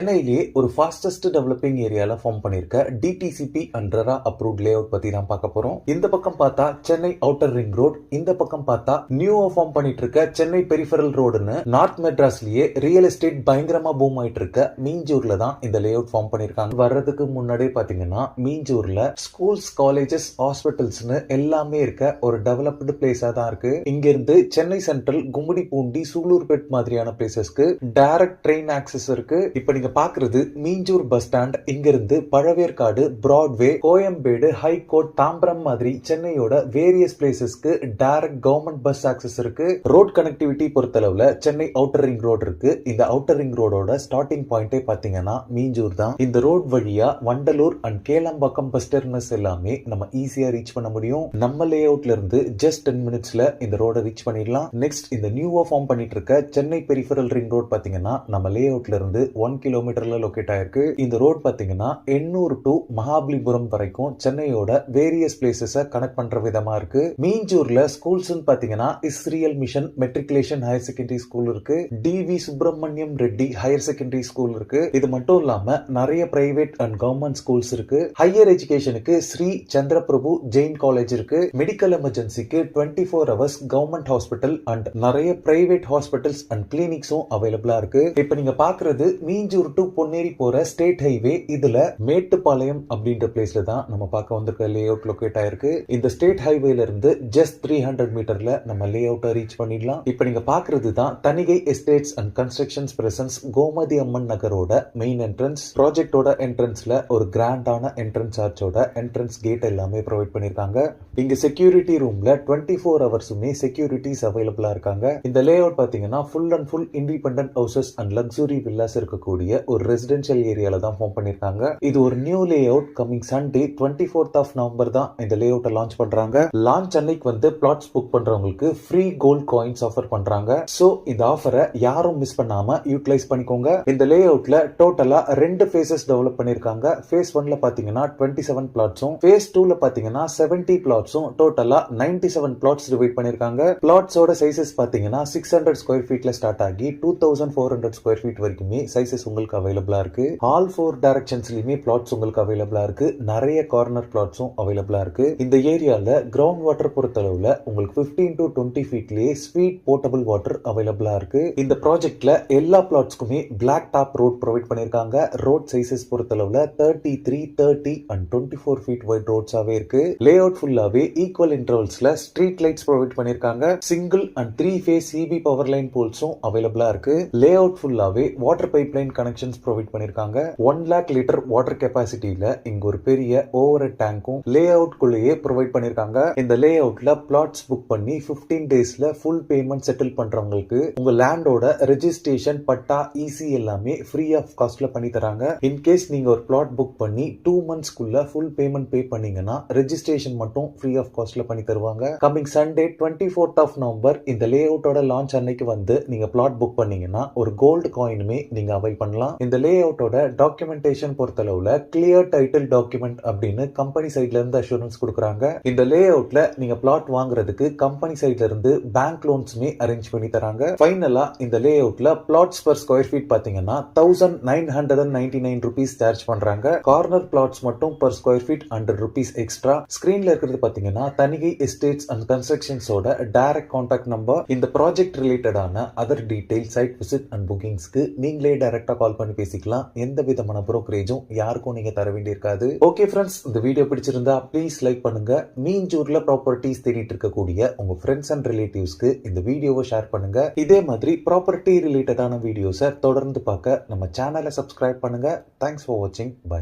சென்னையிலேயே ஒரு fastest developing ஏரியால ஃபார்ம் பண்ணிருக்க DTCP and RERA approved lay out பத்தி தான் பார்க்க போறோம். இந்த பக்கம் பார்த்தா சென்னை அவுட்டர் ரிங் ரோட், இந்த பக்கம் பார்த்தா நியூவா ஃபார்ம் பண்ணிட்டு இருக்க சென்னை பெரிஃபரல் ரோடுன்னு நார்த் மெட்ராஸ்லயே ரியல் எஸ்டேட் பயங்கரமா பூம் ஆயிட்டு இருக்க மீஞ்சூர்ல தான் இந்த லே அவுட் ஃபார்ம் பண்ணிருக்காங்க. வர்றதுக்கு முன்னாடியே பாத்தீங்கன்னா மீஞ்சூர்ல ஸ்கூல்ஸ், காலேஜஸ், ஹாஸ்பிட்டல்ஸ்னு எல்லாமே இருக்க ஒரு டெவலப்டு பிளேஸா தான் இருக்கு. இங்க இருந்து சென்னை சென்ட்ரல், கும்மிடிப்பூண்டி, சூலூர்பேட் மாதிரியான பிளேசஸ்க்கு டைரக்ட் ட்ரெயின் ஆக்சஸ் இருக்கு. இப்ப நீங்க பாக்குறது மீஞ்சூர் பஸ் ஸ்டாண்ட். இங்க இருந்து பழவேற்காடு, பிராட்வே, கோயம்பேடு, ஹைகோர்ட், தாம்பரம் மாதிரி சென்னையோட வேரியஸ் பிளேசஸ்க்கு டைரக்ட் கவர்மெண்ட் பஸ் ஆக்சஸ் இருக்கு. ரோட் கனெக்டிவிட்டி பொறுத்தளவுல சென்னை அவுட்டர் ரிங் ரோடு இருக்கு. இந்த அவுட்டர் ரிங் ரோடோட ஸ்டார்டிங் பாயிண்டே பாத்தீங்கன்னா மீஞ்சூர் தான். இந்த ரோட் வழியா Vandalur and Kelambakkam bus terminus எல்லாமே நம்ம ஈஸியா ரீச் பண்ண முடியும். நம்ம லே அவுட்ல இருந்து ஜஸ்ட் 10 மினிட்ஸ்ல இந்த ரோட ரீச் பண்ணிடலாம். நெக்ஸ்ட் இந்த நியூவா ஃபார்ம் பண்ணிட்டு இருக்க சென்னை பெரிஃபரல் ரிங் ரோட் பாத்தீங்கன்னா நம்ம லே அவுட்ல இருந்து 1 கிலோமீட்டர்ல லொகேட் ஆயிருக்கு. இந்த ரோட் பாத்தீங்கன்னா எண்ணூர் டு மகாபலிபுரம் வரைக்கும் சென்னையோட வேரியஸ் பிளேசஸ் கனெக்ட் பண்ற விதமா இருக்கு. மீஞ்சூர்ல ஸ்கூல்ஸ் பாத்தீங்கன்னா Israel mission matriculation higher secondary school இருக்கு, TV Subramaniam Reddy higher secondary school இருக்கு. இது மட்டும் இல்லாம நிறைய பிரைவேட் அண்ட் கவர்மெண்ட் ஸ்கூல்ஸ் இருக்கு. ஹையர் எஜுகேஷனுக்கு ஸ்ரீ சந்திரபிரபு ஜெயின் காலேஜ் இருக்கு. மெடிக்கல் எமர்ஜென்சிக்கு 24 hours கவர்மெண்ட் ஹாஸ்பிட்டல் அண்ட் நிறைய பிரைவேட் ஹாஸ்பிட்டல்ஸ் அண்ட் கிளினிக்ஸும் அவைலபிளா இருக்கு. இப்ப நீங்க பாக்குறது மீஞ்சூர் டு பொன்னேரி போற ஸ்டேட் ஹைவே. இதுல மேட்டுப்பாளையம் அப்படின்ற பிளேஸ்ல தான் நம்ம பார்க்க வந்திருக்க லே அவுட் லொகேட் ஆயிருக்கு. இந்த ஸ்டேட் ஹைவேல இருந்து ஜஸ்ட் 300 மீட்டர்ல நம்ம லே அவுட்டை ரீச் பண்ணிடலாம். இப்ப நீங்க பாக்குறது தான் Thanigai estates and constructions presents Gomathi Amman நகரோட மெயின் என்ட்ரன்ஸ். ப்ராஜெக்டோட என்ட்ரன்ஸ்ல ஒரு கிராண்டான என்ட்ரன்ஸ் ஆர்ச்சோட என்ட்ரன்ஸ் கேட் எல்லாமே ப்ரொவைட் பண்ணிருக்காங்க. இங்க செக்யூரிட்டி ரூம்ல 24 ஹவர்ஸுமே செக்யூரிட்டிஸ் அவைலபிளா இருக்காங்க. இந்த லே அவுட் பாத்தீங்கன்னா full and full independent houses and luxury villas இருக்கக்கூடிய ஒரு ரெசிடென்ஷியல் ஏரியால தான் ஃபார்ம் பண்ணிருக்காங்க. இது ஒரு new lay out. Coming Sunday 24th of November தான் இந்த லே அவுட்டை லான்ச் பண்றாங்க. லான்ச் அன்னைக்கு வந்து பிளாட்ஸ் புக் பண்றவங்களுக்கு ஃப்ரீ கோல்ட் காயின்ஸ் ஆஃபர் பண்றாங்க. சோ இந்த ஆஃபரை யாரும் மிஸ் பண்ணாம யூட்டிலைஸ் பண்ணிக்கோங்க. இந்த லே அவுட்ல டோட்டலா 2 ஃபேசஸ் டெவலப் பண்ணிருக்காங்க. ஃபேஸ் 1ல பாத்தீங்கன்னா 27 பிளாட்ஸும், ஃபேஸ் 2ல பாத்தீங்கன்னா 70 பிளாட்ஸும், டோட்டலா 97 பிளாட்ஸ் டிவைட் பண்ணிருக்காங்க. பிளாட்ஸோட சைசஸ் பாத்தீங்கன்னா 600 ஸ்கொயர் ஃபீட்ல ஸ்டார்ட் ஆகி 2400 ஸ்கொயர் ஃபீட் வரைக்குமே சைசஸ் உங்களுக்கு அவைலபிளா இருக்கு. ஆல் 4 டைரக்ஷன்ஸ்லயுமே பிளாட்ஸ் உங்களுக்கு அவைலபிளா இருக்கு. நிறைய கார்னர் பிளாட்ஸும் அவைலபிளா இருக்கு. இந்த ஏரியால கிரவுண்ட் வாட்டர் பொறுத்தளவுல உங்களுக்கு 15 to 20 ஃபீட்லயே ஸ்வீட் போர்ட்டபிள் வாட்டர் அவைலபிளா இருக்கு. இந்த ப்ராஜெக்ட்ல எல்லா பிளாட்ஸ்க்குமே பிளாக் டாப் ரோட் ப்ரொவைட் பண்ணிருக்காங்க. ரோட் சைசஸ் பொறுத்தளவுல 33, 30 அண்ட் 24 ஃபீட் வைட் ரோட்ஸாவே இருக்கு. லே அவுட் ஃபுல்லாவே ஈக்குவல் இன்டர்வல்ஸ்ல ஸ்ட்ரீட் லைட்ஸ் ப்ரொவைட் பண்ணிருக்காங்க. Single and 3 phase CB power line போல்ஸும் அவைலபிளா இருக்கு. லே அவுட் ஃபுல்லாவே water pipe line connections provide பண்ணிருக்காங்க. 1 lakh லிட்டர் வாட்டர் கெபாசிட்டியில இங்க ஒரு பெரிய ஓவர் ஹெட் டேங்கும் லே அவுட் குள்ளேயே ப்ரொவைட் பண்ணிருக்காங்க. இந்த லே அவுட்ல பிளாட்ஸ் புக் பண்ணி 15 டேஸ்ல ஃபுல் பேமெண்ட் செட்டில் பண்றவங்களுக்கு உங்க லேண்டோட ரெஜிஸ்ட்ரேஷன், பட்டா, இசி எல்லாமே ஃப்ரீ ஆஃப் காஸ்ட்ல பண்ணி தராங்க. இன்கேஸ் நீங்க ஒரு பிளாட் புக் பண்ணி 2 monthsக்குள்ள ஃபுல் பேமெண்ட் பே பண்ணீங்கன்னா ரெஜிஸ்ட்ரேஷன் மட்டும் ஃப்ரீ ஆஃப் காஸ்ட்ல பண்ணி தருவாங்க. Coming Sunday 24th of November இந்த லே அவுட்டோட லான்ச் அன்னைக்கு வந்து நீங்க பிளாட் புக் பண்ணீங்கன்னா ஒரு கோல்டு காயினுமே நீங்க அவைல் பண்ணலாம். இந்த லே அவுட்டோட டாக்குமெண்டேஷன் பொறுத்தளவுல கிளியர் டைட்டில் டாக்குமெண்ட் அப்படின்னு கம்பெனி சைட்ல இருந்து அஷூரன்ஸ் கொடுக்குறாங்க. இந்த லே அவுட்ல நீங்க பிளாட் வாங்குறதுக்கு கம்பெனி சைட்ல இருந்து பேங்க் லோன்ஸ்மே அரேஞ்ச் பண்ணி தராங்க. ஃபைனலா இந்த லே அவுட்ல பிளாட்ஸ் பர் ஸ்கொயர் ஃபீட் பாத்தீங்கன்னா 1999 rupees சார்ஜ் பண்றாங்க. கார்னர் பிளாட்ஸ் மட்டும் per square feet 100 rupees extra. ஸ்கிரீன்ல இருக்கிறது பாத்தீங்கன்னா தனிகை எஸ்டேட்ஸ் அண்ட் கன்ஸ்ட்ரக்ஷன்ஸோட டைரக்ட் கான்டாக்ட் நம்பர். இந்த ப்ராஜெக்ட் ரிலேட்டடான other detail, site visit and புக்கிங்ஸ்க்கு நீங்களே டைரக்டா கால் பண்ணி பேசிக்கலாம். எந்த விதமான புரோக்கரேஜும் யாருக்கும் நீங்க தர வேண்டியிருக்காது. ஓகே ஃப்ரெண்ட்ஸ், இந்த வீடியோ பிடிச்சிருந்தா ப்ளீஸ் லைக் பண்ணுங்க. மீஞ்சூர்ல ப்ராப்பர்ட்டிஸ் தேடிட்டு இருக்கக்கூடிய உங்க ஃப்ரெண்ட்ஸ் அண்ட் ரிலேட்டிவ்ஸ்க்கு இந்த வீடியோவை ஷேர் பண்ணுங்க. இதே மாதிரி ப்ராப்பர்ட்டி ரிலேட்டடான வீடியோஸை தொடர்ந்து பார்க்க நம்ம சேனலை சப்ஸ்கிரைப் பண்ணுங்க. தேங்க்ஸ் ஃபார் வாட்சிங். பை.